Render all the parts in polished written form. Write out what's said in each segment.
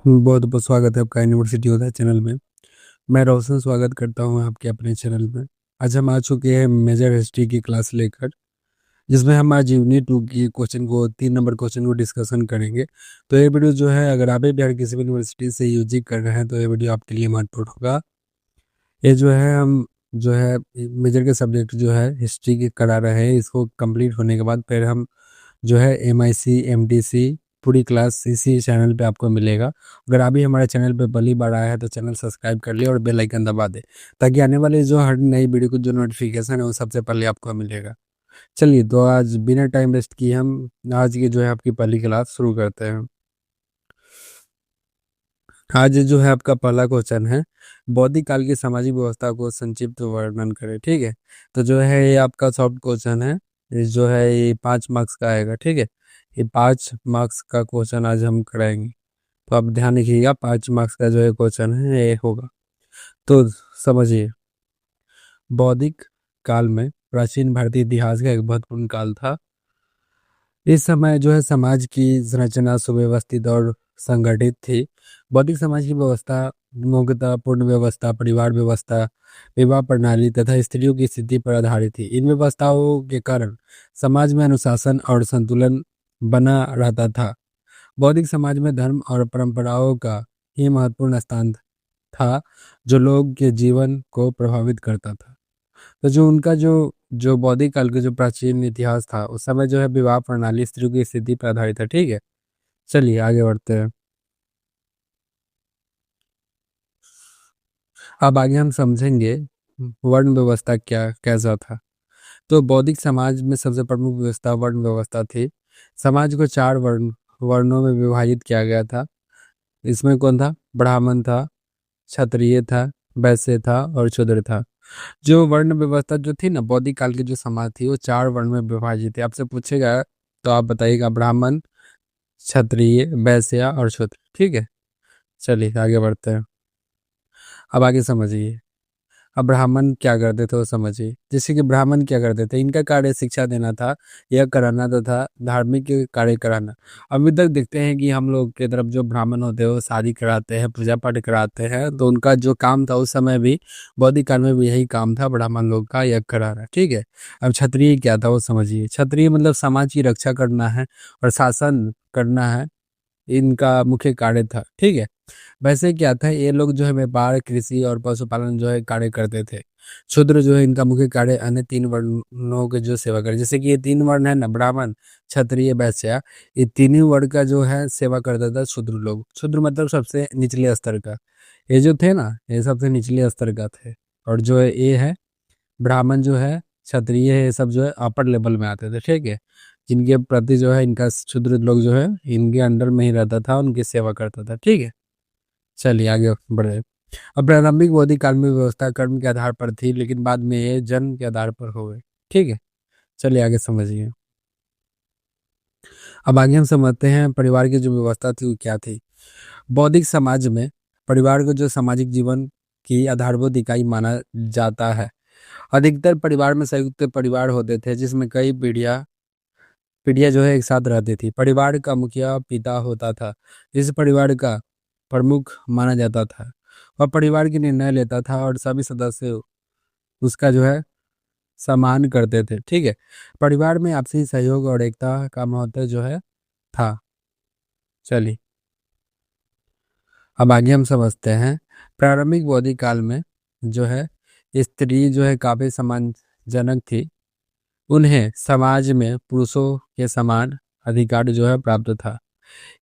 बहुत बहुत स्वागत है आपका यूनिवर्सिटी होता है चैनल में। मैं रोशन स्वागत करता हूं आपके अपने चैनल में। आज हम आ चुके हैं मेजर हिस्ट्री की क्लास लेकर, जिसमें हम आज यूनिट 2 की क्वेश्चन को 3 नंबर क्वेश्चन को डिस्कशन करेंगे। तो ये वीडियो जो है, अगर आप भी बिहार किसी भी यूनिवर्सिटी से यूजी कर रहे हैं तो ये वीडियो आपके लिए महत्वपूर्ण होगा। ये जो है हम जो है मेजर के सब्जेक्ट जो है हिस्ट्री के करा रहे हैं, इसको कंप्लीट होने के बाद फिर हम जो है MIC MDC पूरी क्लास इसी चैनल पे आपको मिलेगा। अगर अभी हमारे चैनल पे पहली बार आया है तो चैनल सब्सक्राइब कर लिया और बेल आइकन दबा दे, ताकि आने वाले जो हर नई वीडियो को जो नोटिफिकेशन है वो सबसे पहले आपको मिलेगा। चलिए, तो आज बिना टाइम वेस्ट किए हम आज की जो है आपकी पहली क्लास शुरू करते हैं। आज जो है आपका पहला क्वेश्चन है, बौद्धिक काल की सामाजिक व्यवस्था को संक्षिप्त वर्णन करें। ठीक है, तो जो है ये आपका सॉफ्ट क्वेश्चन है। ये जो है ये 5 मार्क्स का आएगा। ठीक है, ये 5 मार्क्स का क्वेश्चन आज हम कराएंगे, तो आप ध्यान रखिएगा। 5 मार्क्स का जो है क्वेश्चन है ये होगा। तो समझिए, बौद्धिक काल में प्राचीन भारतीय इतिहास का एक महत्वपूर्ण काल था। इस समय जो है समाज की संरचना सुव्यवस्थित और संगठित थी। बौद्धिक समाज की व्यवस्था मुख्यतः पूर्ण व्यवस्था, परिवार व्यवस्था, विवाह प्रणाली तथा स्त्रियों की स्थिति पर आधारित थी। इन व्यवस्थाओं के कारण समाज में अनुशासन और संतुलन बना रहता था। बौद्धिक समाज में धर्म और परंपराओं का ही महत्वपूर्ण स्थान था, जो लोग के जीवन को प्रभावित करता था। तो जो उनका जो जो बौद्धिक काल का जो प्राचीन इतिहास था, उस समय जो है विवाह प्रणाली स्त्रियों की स्थिति पर आधारित है। ठीक है, चलिए आगे बढ़ते हैं। अब आगे हम समझेंगे वर्ण व्यवस्था क्या कैसा था। तो बौद्धिक समाज में सबसे प्रमुख व्यवस्था वर्ण व्यवस्था थी। समाज को 4 वर्णों में विभाजित किया गया था। इसमें कौन था? ब्राह्मण था, क्षत्रिय था, वैश्य था और शूद्र था। जो वर्ण व्यवस्था जो थी ना, बौद्धिक काल की जो समाज थी वो 4 वर्ण में विभाजित थी। आपसे पूछेगा तो आप बताइएगा ब्राह्मण, क्षत्रिय, वैश्य और शूद्र। ठीक है, चलिए आगे बढ़ते हैं। अब आगे समझिए, अब ब्राह्मण क्या करते थे वो समझिए। जैसे कि ब्राह्मण क्या करते थे, इनका कार्य शिक्षा देना था, यह कराना तथा धार्मिक कार्य कराना। अभी तक देखते हैं कि हम लोग के तरफ जो ब्राह्मण होते हैं वो शादी कराते हैं, पूजा पाठ कराते हैं, तो उनका जो काम था उस समय भी बौद्धिक काल में भी यही काम था ब्राह्मण लोग का, यह कराना। ठीक है, अब क्षत्रिय क्या था वो समझिए। क्षत्रिय मतलब समाज की रक्षा करना है और शासन करना है, इनका मुख्य कार्य था। ठीक है, वैसे क्या था, ये लोग जो है व्यापार, कृषि और पशुपालन जो है कार्य करते थे। शूद्र जो है इनका मुख्य कार्य अन्य 3 वर्णों के जो सेवा करे। जैसे कि ये 3 वर्ण है ना, ब्राह्मण, क्षत्रिय, वैश्य, ये तीन ही वर्ण का जो है सेवा करता था शूद्र लोग। शूद्र मतलब सबसे निचले स्तर का। ये जो थे ना, ये सबसे निचले स्तर का थे। और जो है ये है ब्राह्मण, जो है क्षत्रिय है, ये सब जो है अपर लेवल में आते थे। ठीक है, जिनके प्रति जो है इनका शूद्र लोग जो है इनके अंडर में ही रहता था, उनकी सेवा करता था। ठीक है, चलिए आगे बढ़े। अब प्रारंभिक बौद्धिक काल में व्यवस्था कर्म के आधार पर थी, लेकिन बाद में ये जन्म के आधार पर हो गई। ठीक है, चलिए आगे समझिए। अब आगे हम समझते हैं परिवार की जो व्यवस्था थी वो क्या थी। बौद्धिक समाज में परिवार को जो सामाजिक जीवन की आधारभूत इकाई माना जाता है। अधिकतर परिवार में संयुक्त परिवार होते थे, जिसमें कई पीढ़ियां पीढ़ियां जो है एक साथ रहती थी। परिवार का मुखिया पिता होता था, जिस परिवार का प्रमुख माना जाता था। वह परिवार की निर्णय लेता था और सभी सदस्य उसका जो है सम्मान करते थे। ठीक है, परिवार में आपसी सहयोग और एकता का महत्व जो है था। चलिए, अब आगे हम समझते हैं प्रारंभिक बौद्धिक काल में जो है स्त्री जो है काफी सम्मानजनक थी। उन्हें समाज में पुरुषों के समान अधिकार जो है प्राप्त था।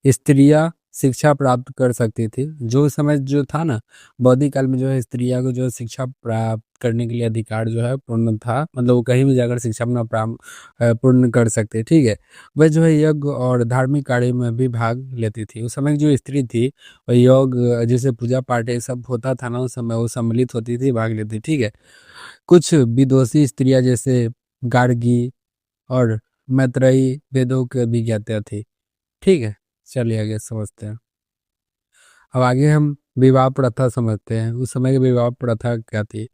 स्त्रियां शिक्षा प्राप्त कर सकती थी। जो समय जो था ना, बौद्धिक काल में जो है स्त्रियां को जो है शिक्षा प्राप्त करने के लिए अधिकार जो है पूर्ण था। मतलब वो कहीं भी जाकर शिक्षा अपना पूर्ण कर सकते। ठीक है, वह जो है यज्ञ और धार्मिक कार्य में भी भाग लेती थी। उस समय की जो स्त्री थी वह योग, जैसे पूजा पाठ ये सब होता था ना, उस समय वो सम्मिलित होती थी, भाग लेती। ठीक है, कुछ विदुषी स्त्रियां जैसे गार्गी और मैत्रेयी वेदों के भी ज्ञाता थी। ठीक है, चलिए आगे समझते हैं। अब आगे हम विवाह प्रथा समझते हैं। उस समय की विवाह प्रथा क्या थी।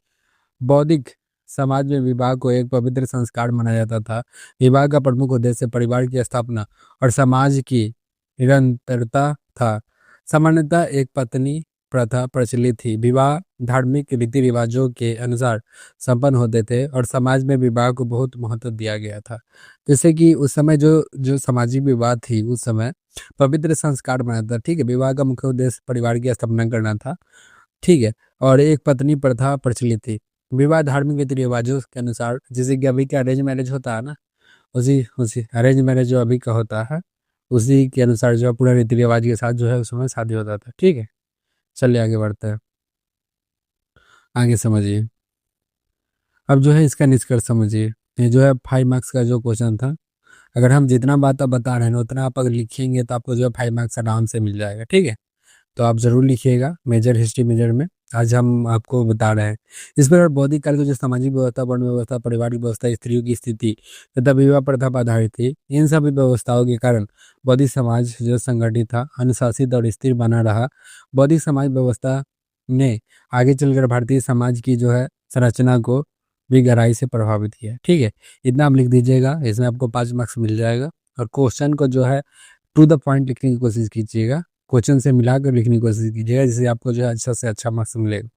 बौद्धिक समाज में विवाह को एक पवित्र संस्कार माना जाता था। विवाह का प्रमुख उद्देश्य परिवार की स्थापना और समाज की निरंतरता था। सामान्यतः एक पत्नी प्रथा प्रचलित थी। विवाह धार्मिक रीति रिवाजों के अनुसार संपन्न होते थे और समाज में विवाह को बहुत महत्व दिया गया था। जैसे कि उस समय जो जो सामाजिक विवाह थी उस समय पवित्र संस्कार माना था। ठीक है, विवाह का मुख्य उद्देश्य परिवार की स्थापना करना था। ठीक है, और एक पत्नी प्रथा प्रचलित थी। विवाह धार्मिक रीति रिवाजों के अनुसार, जैसे कि अभी का अरेंज मैरिज होता है ना, उसी उसी अरेंज मैरिज जो अभी का होता है उसी के अनुसार जो है पूरा रीति रिवाज के साथ जो है उस समय शादी होता था। ठीक है, चलिए आगे बढ़ते हैं। आगे समझिए। अब जो है इसका निष्कर्ष समझिए। ये जो है 5 मार्क्स का जो क्वेश्चन था, अगर हम जितना बात अब बता रहे हैं ना उतना आप अगर लिखेंगे तो आपको जो है 5 मार्क्स आराम से मिल जाएगा। ठीक है, तो आप जरूर लिखिएगा मेजर हिस्ट्री मेजर में। आज हम आपको बता रहे हैं इस पर बौद्धिक काल की जो सामाजिक व्यवस्था, वर्ण व्यवस्था, पारिवारिक व्यवस्था, स्त्रियों की स्थिति तथा विवाह प्रथा पर आधारित थी। इन सभी व्यवस्थाओं के कारण बौद्धिक समाज जो संगठित था, अनुशासित और स्थिर बना रहा। बौद्धिक समाज व्यवस्था ने आगे चलकर भारतीय समाज की जो है संरचना को भी गहराई से प्रभावित किया। ठीक है, इतना आप लिख दीजिएगा, इसमें आपको 5 मार्क्स मिल जाएगा। और क्वेश्चन को जो है टू द पॉइंट लिखने की कोशिश कीजिएगा, क्वेश्चन से मिलाकर लिखने की कोशिश कीजिएगा, जिससे आपको जो है अच्छा से अच्छा मार्क्स मिलेगा।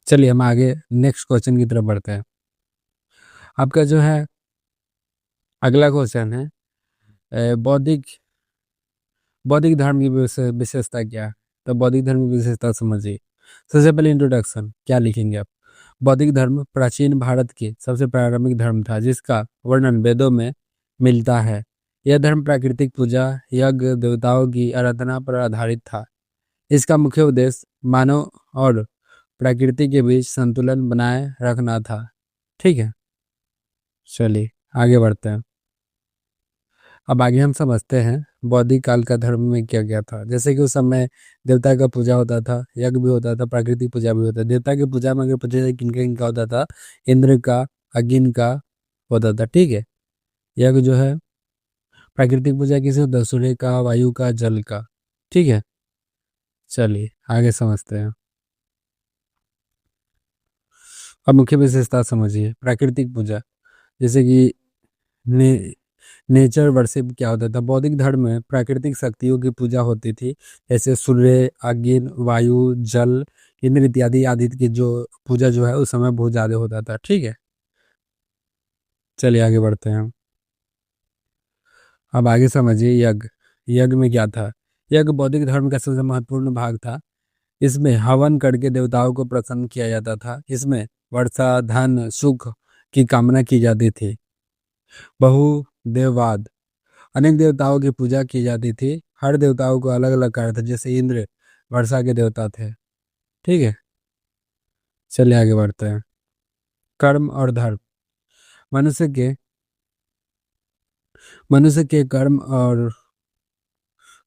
चलिए हम आगे नेक्स्ट क्वेश्चन की तरफ बढ़ते हैं। आपका जो है अगला क्वेश्चन है बौद्धिक बौद्धिक धर्म की विशेषता क्या है। तो बौद्धिक धर्म की विशेषता समझिए। सबसे पहले इंट्रोडक्शन क्या लिखेंगे आप। बौद्धिक धर्म प्राचीन भारत के सबसे प्रारंभिक धर्म था जिसका वर्णन वेदों में मिलता है। यह धर्म प्राकृतिक पूजा, यज्ञ, देवताओं की आराधना पर आधारित था। इसका मुख्य उद्देश्य मानव और प्रकृति के बीच संतुलन बनाए रखना था। ठीक है, चलिए आगे बढ़ते हैं। अब आगे हम समझते हैं बौद्धिक काल का धर्म में क्या क्या था। जैसे कि उस समय देवता का पूजा होता था, यज्ञ भी होता था, प्राकृतिक पूजा भी होता था। देवता की पूजा में अगर पूछे जाए किनका किनका होता था, इंद्र का, अग्नि का होता था। ठीक है, यज्ञ जो है प्राकृतिक पूजा किसी होता है, सूर्य का, वायु का, जल का। ठीक है, चलिए आगे समझते हैं। अब मुख्य विशेषता समझिए। प्राकृतिक पूजा, जैसे कि ने, नेचर वर्शिप क्या होता था। बौद्धिक धर्म में प्राकृतिक शक्तियों की पूजा होती थी, जैसे सूर्य, अग्नि, वायु, जल, इंद्र इत्यादि आदि की जो पूजा जो है उस समय बहुत ज्यादा होता था। ठीक है, चलिए आगे बढ़ते हैं। अब आगे समझिए यज्ञ। यज्ञ में क्या था। यज्ञ बौद्धिक धर्म का सबसे महत्वपूर्ण भाग था। इसमें हवन करके देवताओं को प्रसन्न किया जाता था। इसमें वर्षा, धन, सुख की कामना की जाती थी। बहु देववाद, अनेक देवताओं की पूजा की जाती थी। हर देवताओं को अलग अलग कार्य था, जैसे इंद्र वर्षा के देवता थे। ठीक है, चलिए आगे बढ़ते हैं। कर्म और धर्म। मनुष्य के मनुष्य के कर्म और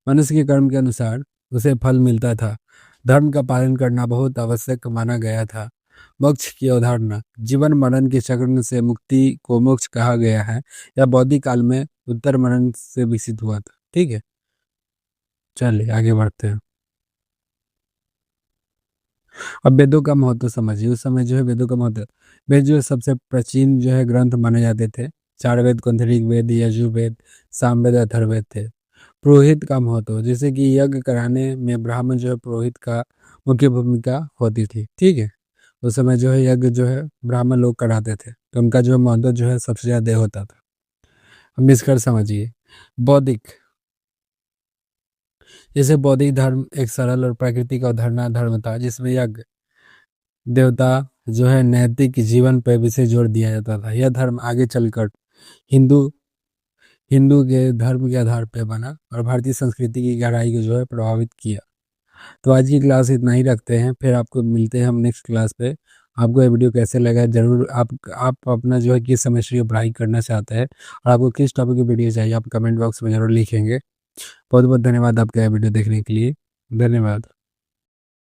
मनुष्य के कर्म के अनुसार उसे फल मिलता था। धर्म का पालन करना बहुत आवश्यक माना गया था। मोक्ष की अवधारणा, जीवन मरण के चक्र से मुक्ति को मोक्ष कहा गया है। यह बौद्धिक काल में उत्तर मरण से विकसित हुआ था। ठीक है, चलिए आगे बढ़ते हैं। अब वेदों का महत्व समझिए। उस समय जो है वेदों का महत्व, वेद जो है सबसे प्राचीन जो है ग्रंथ माने जाते थे। 4 वेद कौन थे। ऋग्वेद, यजुर्वेद, सामवेद, अथर्ववेद थे। पुरोहित का महत्व, जैसे कि यज्ञ कराने में ब्राह्मण जो है पुरोहित का मुख्य भूमिका होती थी। ठीक है, उस समय जो है यज्ञ जो है ब्राह्मण लोग कराते थे, तो उनका जो महत्व जो है सबसे ज्यादा होता था। अब निष्कर्ष समझिए। बौद्धिक, जैसे बौद्धिक धर्म एक सरल और प्राकृतिक अवधारणा धर्म था जिसमें यज्ञ, देवता जो है नैतिक जीवन पर विशेष जोर दिया जाता था। यह धर्म आगे चलकर हिंदू हिंदू के धर्म के आधार पर बना और भारतीय संस्कृति की गहराई को जो है प्रभावित किया। तो आज की क्लास इतना ही रखते हैं, फिर आपको मिलते हैं हम नेक्स्ट क्लास पे। आपको ये वीडियो कैसे लगा है जरूर आप अपना जो है किस सेमेस्टर की पढ़ाई करना चाहते हैं और आपको किस टॉपिक की वीडियो चाहिए आप कमेंट बॉक्स में जरूर लिखेंगे। बहुत बहुत धन्यवाद आपका यह वीडियो देखने के लिए। धन्यवाद।